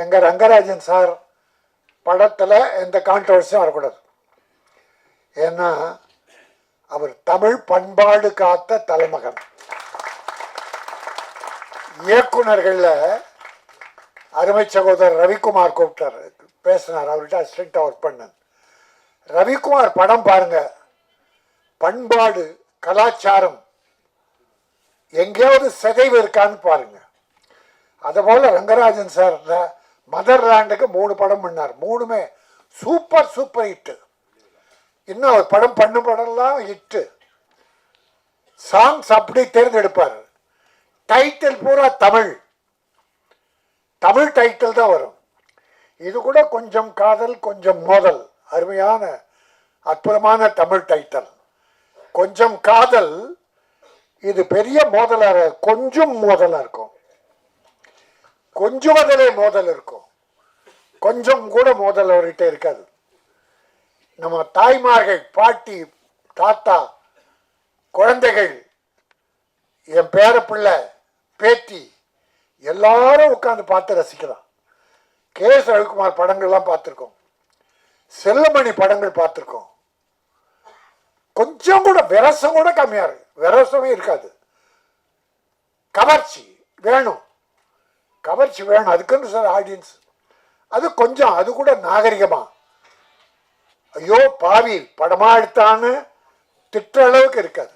எங்க ரங்கராஜன் சார் படத்தில் எந்த கான்ட்ரவர்சியும் வரக்கூடாது. ஏன்னா அவர் தமிழ் பண்பாடு காத்த தலைமகன். இயக்குனர்கள்ல அருமை சகோதரர் ரவிக்குமார் கூப்பிட்டார், பேசினார். அவர்கிட்ட அசிஸ்டண்டா ஒர்க் பண்ண ரவிக்குமார் படம் பாருங்க, பண்பாடு கலாச்சாரம் எங்கேயாவது சிதைவு இருக்கான்னு பாருங்க. அதுபோல ரங்கராஜன் சார் மதர்லாண்டுக்கு 3 படம் பண்ணார், 3மே சூப்பர் சூப்பர் ஹிட்டு. இன்னும் அவர் படம் பண்ண படம்லாம் ஹிட்டு. சாங்ஸ் அப்படி தேர்ந்தெடுப்பார். டைட்டில் பூரா தமிழ் தமிழ் டைட்டில் தான் வரும். இது கூட கொஞ்சம் காதல் கொஞ்சம் மோதல், அருமையான அற்புதமான தமிழ் டைட்டில். கொஞ்சம் காதல், இது பெரிய மோதலா, கொஞ்சம் மோதலா இருக்கும், கொஞ்சுவதிலே மோதல் இருக்கும், கொஞ்சம் கூட மோதல் அவர்கிட்ட இருக்காது. நம்ம தாய்மார்கள், பாட்டி, தாத்தா, குழந்தைகள், என் பேர பிள்ளை, பேத்தி எல்லாரும் உட்காந்து பார்த்து ரசிக்கலாம். கே எஸ் ரவிக்குமார் படங்கள்லாம் பார்த்துருக்கோம், செல்லமணி படங்கள் பார்த்துருக்கோம். கொஞ்சம் கூட விரசம் கூட கம்மியா இருக்கு, விரசமே இருக்காது. கவர்ச்சி வேணும், கவர்ச்சி வேணும், அதுக்குன்னு சார் ஆடியன்ஸ். அது கொஞ்சம், அது கூட நாகரிகமா, ஐயோ பாவி படமா எடுத்தான்னு திட்டுற அளவுக்கு இருக்காது.